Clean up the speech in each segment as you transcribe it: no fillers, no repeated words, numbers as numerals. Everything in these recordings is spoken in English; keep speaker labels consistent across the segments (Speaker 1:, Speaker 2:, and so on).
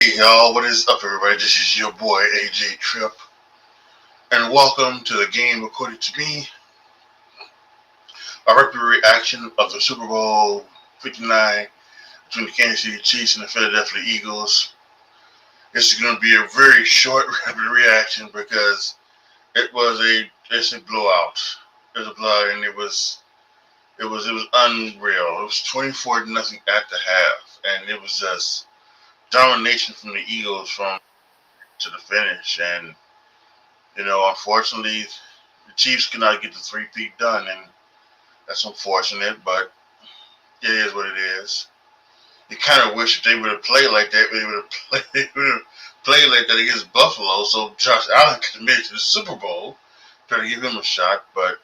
Speaker 1: Hey y'all, what is up everybody? This is your boy AJTRIP, and welcome to the game according to me, a rapid reaction of the Super Bowl 59 between the Kansas City Chiefs and the Philadelphia Eagles. This is going to be a very short rapid reaction because it's a blowout. It was a blowout and it was unreal. It was 24-0 at the half, and it was just domination from the Eagles from to the finish. And unfortunately, the Chiefs could not get the three-peat done, and that's unfortunate, but it is what it is. You kind of wish that they would have played like that. They would have played like that against Buffalo, so Josh Allen could have made it to the Super Bowl. Try to give him a shot, but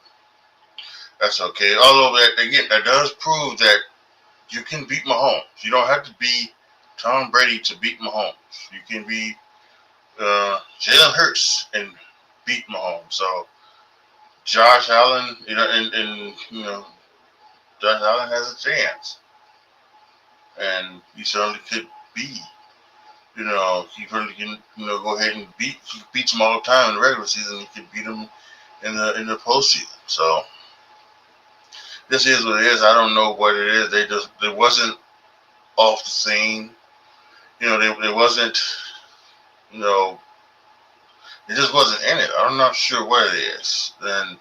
Speaker 1: that's okay. Although that does prove that you can beat Mahomes. You don't have to be Tom Brady to beat Mahomes. You can be Jalen Hurts and beat Mahomes. So Josh Allen, and Josh Allen has a chance, and he certainly could be. He really can, go ahead and he beats them all the time in the regular season. He could beat them in the postseason. So this is what it is. I don't know what it is. They wasn't off the scene. They wasn't. You know, it just wasn't in it. I'm not sure what it is. Then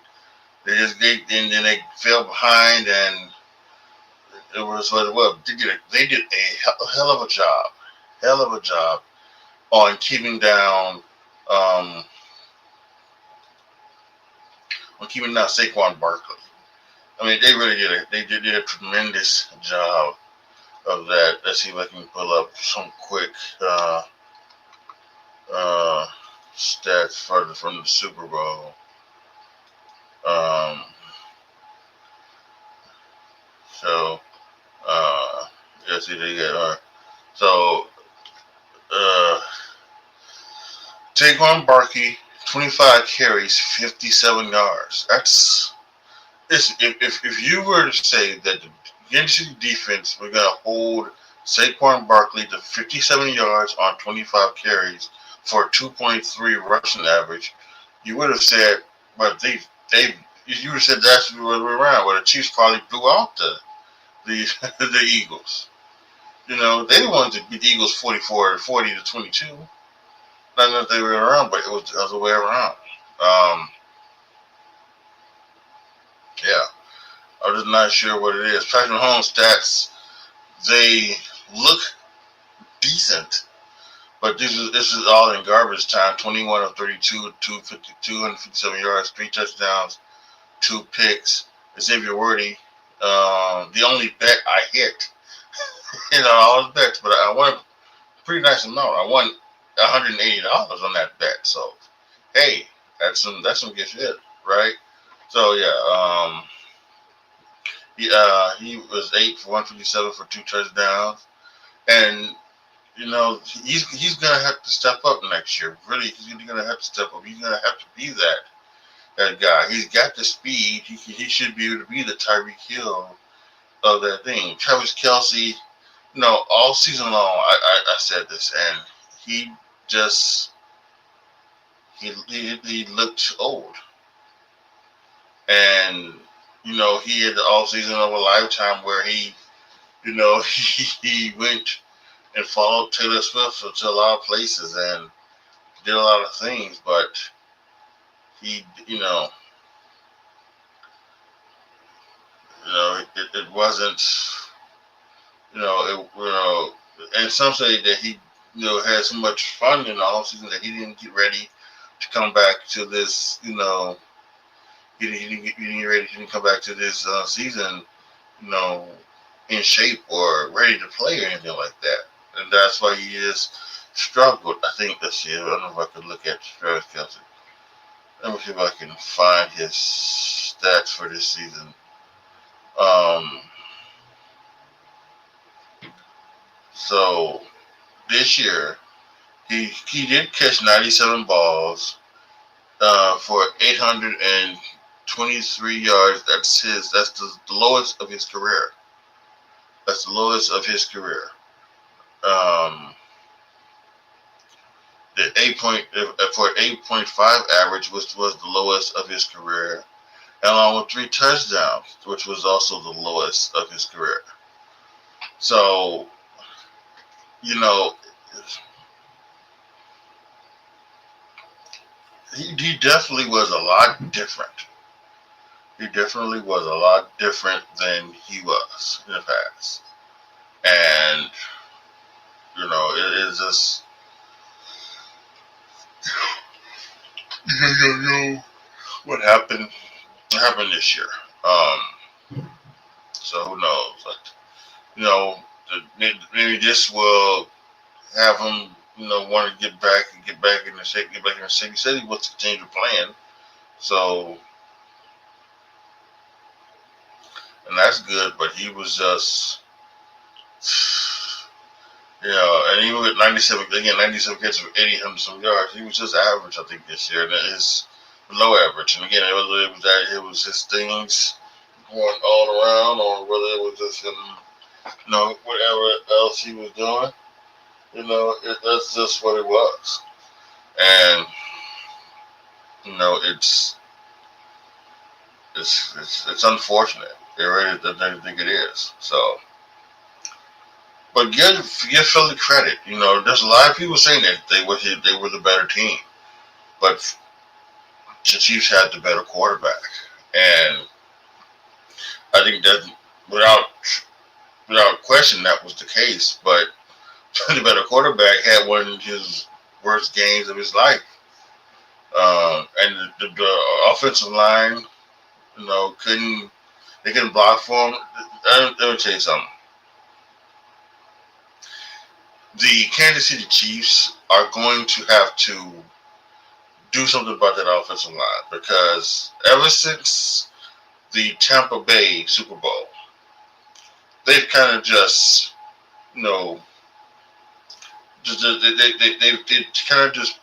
Speaker 1: then they fell behind, and it was what it was. They did a hell of a job. Hell of a job on keeping down um, Saquon Barkley. I mean, they really did a tremendous job of that. Let's see if I can pull up some quick uh, uh, stats from the Super Bowl. Um, so let's see, they got so uh, Saquon Barkley, 25 carries, 57 yards. If you were to say that the Kansas City defense were going to hold Saquon Barkley to 57 yards on 25 carries for a 2.3 rushing average, you would have said, but you would have said that's the other way around. Where the Chiefs probably blew out the the Eagles. They wanted to beat the Eagles 40 to 22. Not that they were around, but it was the other way around. Um, yeah. I'm just not sure what it is. Patrick Mahomes stats, they look decent, but this is all in garbage time. 21 of 32, 257 yards, 3 touchdowns, 2 picks. Xavier Worthy, the only bet I hit, all the bets, but I won a pretty nice amount. I won $180 on that bet. So, hey, that's some good shit, right? So yeah, he was 8 for 157 for 2 touchdowns, and he's gonna have to step up next year. Really, he's gonna have to step up. He's gonna have to be that guy. He's got the speed. He should be able to be the Tyreek Hill of that thing. Travis Kelce, all season long, I said this, and he just he looked old, and he had the off season of a lifetime where he he went and followed Taylor Swift to a lot of places and did a lot of things, but he, it wasn't, and some say that he, had so much fun in the off season that he didn't get ready to come back to this, he didn't come back to this season, you know, in shape or ready to play or anything like that, and that's why he is struggled. I think this year. I don't know if I could look at Travis Kelce. Let me see if I can find his stats for this season. Um, so this year he did catch 97 balls for 823 yards. That's the lowest of his career. That's the lowest of his career. Um, The 8.5 average, which was the lowest of his career, along with 3 touchdowns, which was also the lowest of his career. So, you know, he definitely was a lot different. He definitely was a lot different than he was in the past. And, you know, it is just, you know, what happened this year. So who knows? But, you know, maybe this will have him, you know, want to get back in the city. He said he wants to change the plan. So, and that's good. But he was just, you know, and even with 97 catches for 80 some yards, he was just average, I think, this year. And it is below average. And again, it was his things going all around, or whether it was just him, you know, whatever else he was doing. You know, that's just what it was. And, you know, it's unfortunate. It really doesn't think it is. So, but give Philly credit. You know, there's a lot of people saying that they were the better team, but the Chiefs had the better quarterback, and I think that without question that was the case. But the better quarterback had one of his worst games of his life, and the offensive line, you know, couldn't block for him. Let me tell you something. The Kansas City Chiefs are going to have to do something about that offensive line, because ever since the Tampa Bay Super Bowl, they've kind of just, you know, they kind of just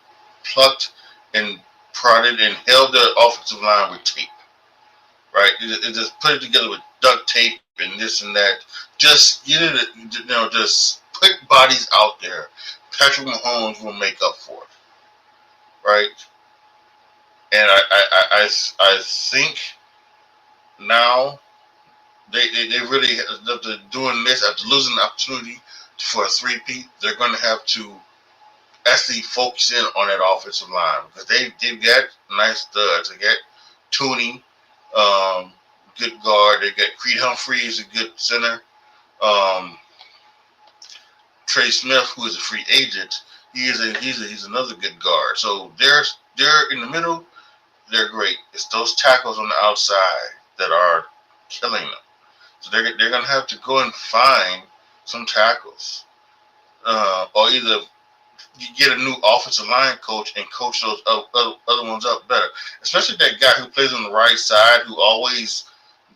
Speaker 1: plucked and prodded and held the offensive line with tape, right? It just put it together with duct tape and this and that. Just get it, you know, just put bodies out there. Patrick Mahomes will make up for it, right? And I think now they really, after doing this, after losing the opportunity for a three-peat, they're going to have to actually focus in on that offensive line, because they've got nice studs. They got Tooney, good guard. They got Creed Humphreys, a good center. Um, Trey Smith, who is a free agent, he's another good guard. So they're in the middle. They're great. It's those tackles on the outside that are killing them. So they're going to have to go and find some tackles, or either you get a new offensive line coach and coach those other ones up better. Especially that guy who plays on the right side, who always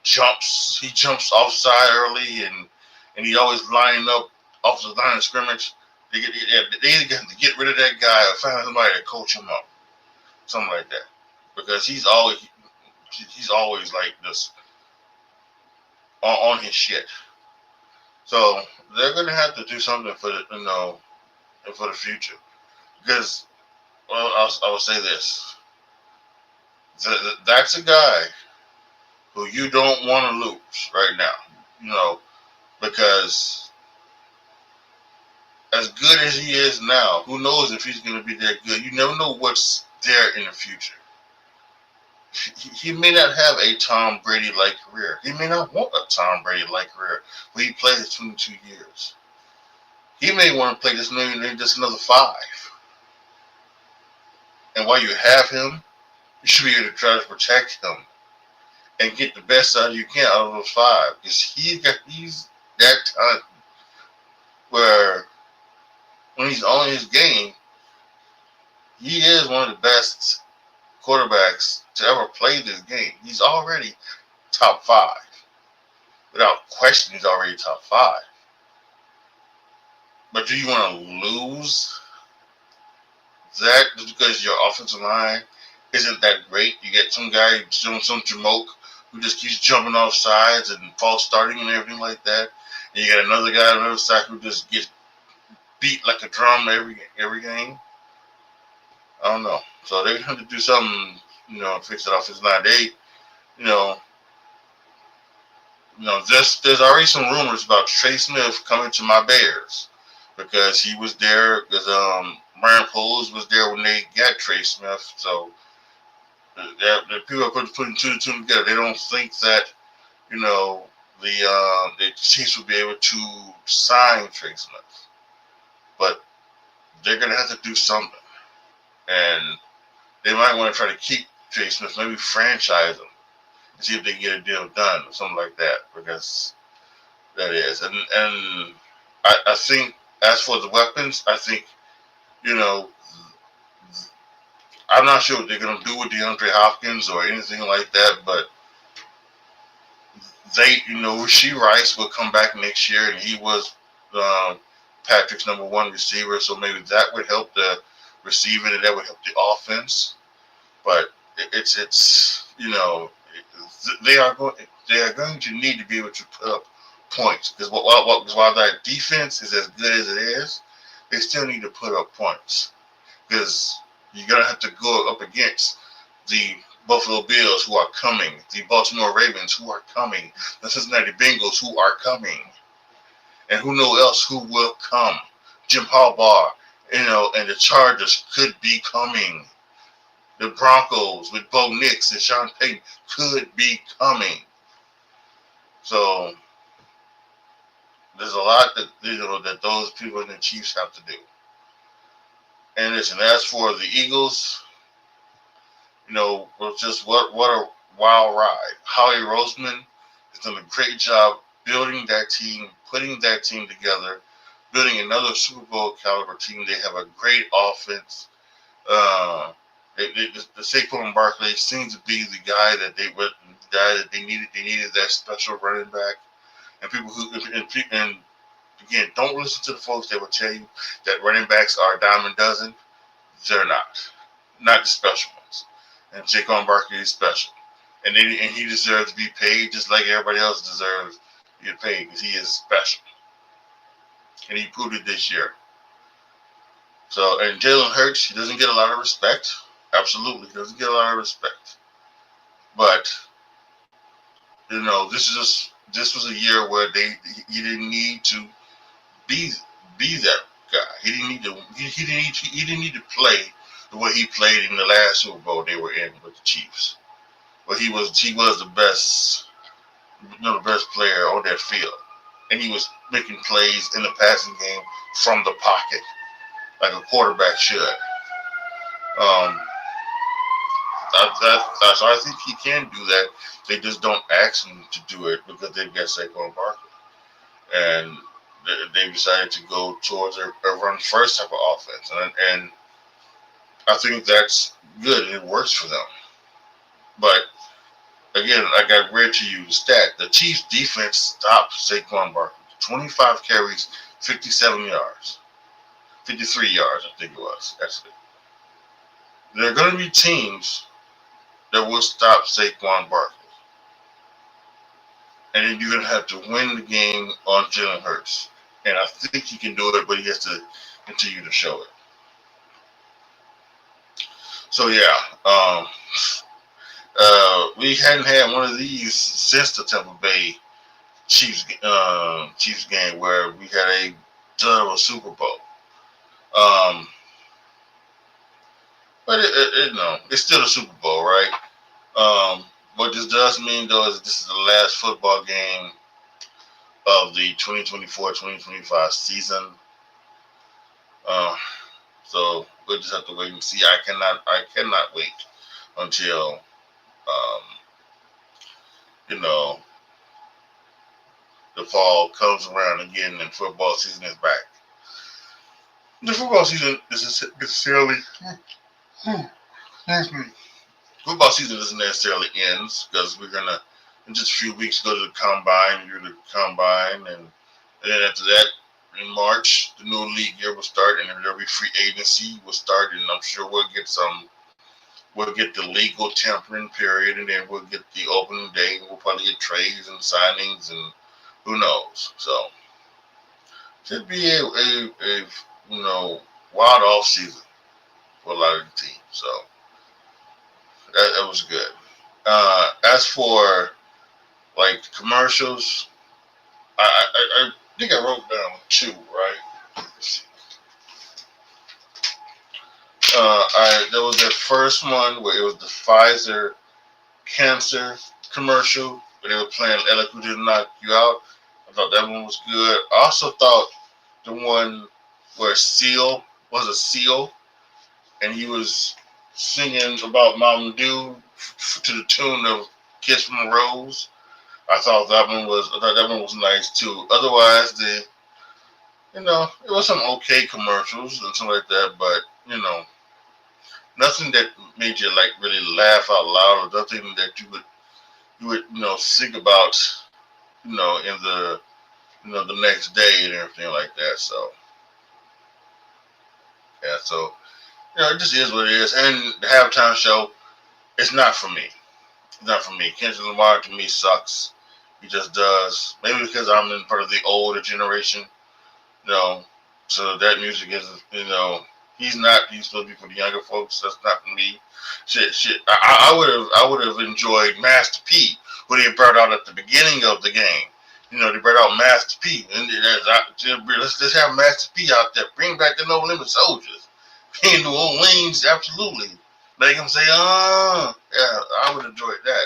Speaker 1: jumps. He jumps offside early, and he always lining up off the line of scrimmage. They either have to get rid of that guy or find somebody to coach him up, something like that, because he's always like this on his shit. So they're gonna have to do something for the future, because, well, I will say this: that's a guy who you don't want to lose right now, you know, because as good as he is now, who knows if he's going to be that good? You never know what's there in the future. He may not have a Tom Brady-like career. He may not want a Tom Brady-like career where he plays 22 years. He may want to play just another 5. And while you have him, you should be able to try to protect him and get the best out you can out of those 5. Because he's that time where when he's on his game, he is one of the best quarterbacks to ever play this game. He's already top 5. Without question, he's already top 5. But do you want to lose that just because your offensive line isn't that great? You get some guy doing some jamoke who just keeps jumping off sides and false starting and everything like that. And you got another guy on the other side who just gets beat like a drum every game. I don't know. So they have to do something, fix that offensive line. They, you know, there's already some rumors about Trey Smith coming to my Bears because he was there because Brian Poles was there when they got Trey Smith. So the people are putting two and two together. They don't think that you know the Chiefs will be able to sign Trey Smith, but they're gonna have to do something, and they might want to try to keep Trey Smith, maybe franchise him, and see if they can get a deal done or something like that because. That is, and I think as for the weapons, I think you know I'm not sure what they're gonna do with DeAndre Hopkins or anything like that, but Rashee Rice will come back next year, and he was Patrick's number one receiver, so maybe that would help the receiving, and that would help the offense. But it's they are going to need to be able to put up points because while that defense is as good as it is, they still need to put up points because you're gonna have to go up against the Buffalo Bills who are coming, the Baltimore Ravens who are coming, the Cincinnati Bengals who are coming, and who knows else who will come. Jim Harbaugh, and the Chargers could be coming. The Broncos with Bo Nix and Sean Payton could be coming. So there's a lot that those people in the Chiefs have to do. And listen, as for the Eagles, just what a wild ride. Howie Roseman has done a great job building that team, putting that team together, building another Super Bowl caliber team. They have a great offense. The Saquon Barkley seems to be the guy that they needed. They needed that special running back, and people and again, don't listen to the folks that will tell you that running backs are a dime a dozen. They're not the special ones. And Saquon Barkley is special, and he deserves to be paid just like everybody else deserves to get paid because he is special, and he proved it this year. So, and Jalen Hurts, he doesn't get a lot of respect. Absolutely, he doesn't get a lot of respect. But this was a year where he didn't need to be that guy. He didn't need to play the way he played in the last Super Bowl they were in with the Chiefs. But he was the best the best player on that field, and he was making plays in the passing game from the pocket like a quarterback should. Um, so I think he can do that. They just don't ask him to do it because they've got Saquon Barkley, and they decided to go towards a run first type of offense, and I think that's good and it works for them. But again, like I read to you the stat, the Chiefs defense stopped Saquon Barkley. 25 carries, 57 yards. 53 yards, I think it was, actually. There are going to be teams that will stop Saquon Barkley. And then you're going to have to win the game on Jalen Hurts. And I think he can do it, but he has to continue to show it. So, yeah, we hadn't had one of these since the Tampa Bay Chiefs game where we had a dud of a Super Bowl. But it's still a Super Bowl, right? What this does mean, though, is this is the last football game of the 2024-2025 season. So we'll just have to wait and see. I cannot wait until, the fall comes around again and football season is back. The football season isn't necessarily. Excuse me. Football season doesn't necessarily end because we're gonna in just a few weeks go to the combine. You're the combine, and then after that, in March, the new league year will start, and there'll be free agency will start, and I'm sure we'll get the legal tampering period, and then we'll get the opening day. We'll probably get trades and signings, and who knows? So, should be a wild off season for a lot of the teams. So that was good. As for like commercials, I think I wrote down 2, right? Let's see. There was that first one where it was the Pfizer cancer commercial where they were playing Eloquent to Knock You Out. I thought that one was good. I also thought the one where Seal was a seal and he was singing about Mountain Dew to the tune of Kiss from a Rose. I thought that one was nice too. Otherwise, it was some okay commercials and something like that, but nothing that made you like really laugh out loud, or nothing that you would think about in the next day and everything like that. So yeah, so it just is what it is. And the halftime show, it's not for me. It's not for me. Kendrick Lamar to me sucks. He just does. Maybe because I'm in part of the older generation, so that music is, he's not. He's supposed to be for the younger folks. That's not for me. Shit. I would have enjoyed Master P, who they brought out at the beginning of the game. They brought out Master P, and let's have Master P out there. Bring back the No Limit Soldiers. In New Orleans, absolutely. Make him say, yeah, I would enjoy that.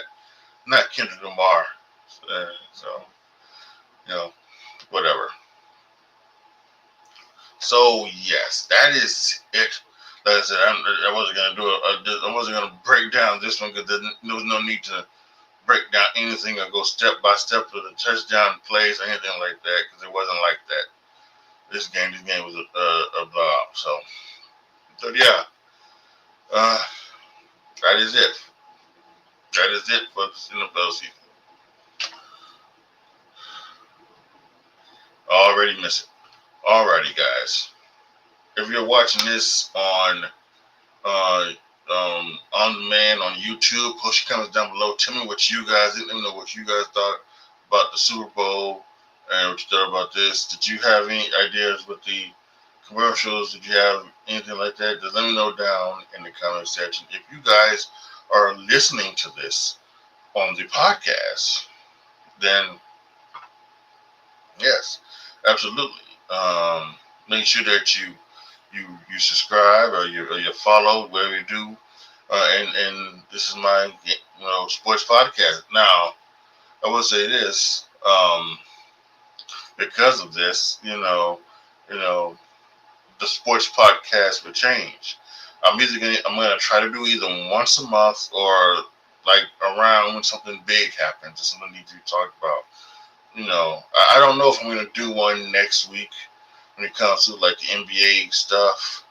Speaker 1: Not Kendrick Lamar. So, whatever. So yes, that is it. Like I said, I wasn't gonna I wasn't gonna break down this one because there was no need to break down anything or go step by step to the touchdown plays or anything like that because it wasn't like that. This game was a blowout. So yeah, that is it. That is it for the NFL season. Already miss it. Alrighty, guys. If you're watching this on demand on YouTube, post your comments down below. Tell me what you guys let me know what you guys thought about the Super Bowl and what you thought about this. Did you have any ideas with the commercials? Did you have anything like that? Just let me know down in the comment section. If you guys are listening to this on the podcast, then yes, absolutely. Make sure that you subscribe or you follow wherever you do. And this is my sports podcast. Now, I will say this, because of this, the sports podcast will change. I'm gonna try to do either once a month or like around when something big happens or something needs to be talked about. I don't know if I'm gonna do one next week when it comes to like the NBA stuff.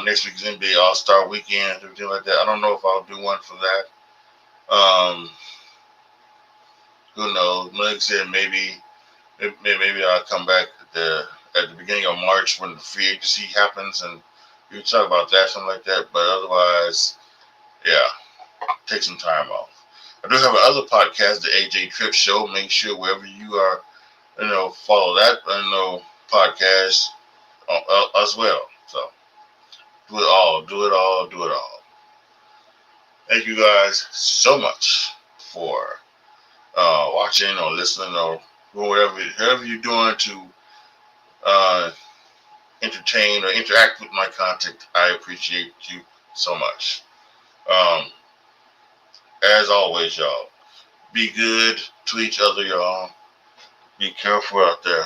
Speaker 1: Next week's NBA All-Star Weekend, everything like that. I don't know if I'll do one for that. Who knows? Like I said, maybe I'll come back at the beginning of March when the free agency happens and we can talk about that, something like that. But otherwise, yeah, take some time off. I do have another podcast, the AJTRIP Show. Make sure wherever you are, follow that podcast as well. So do it all. Thank you guys so much for watching or listening or whatever you're doing to entertain or interact with my content. I appreciate you so much. As always, y'all, be good to each other, y'all. Be careful out there.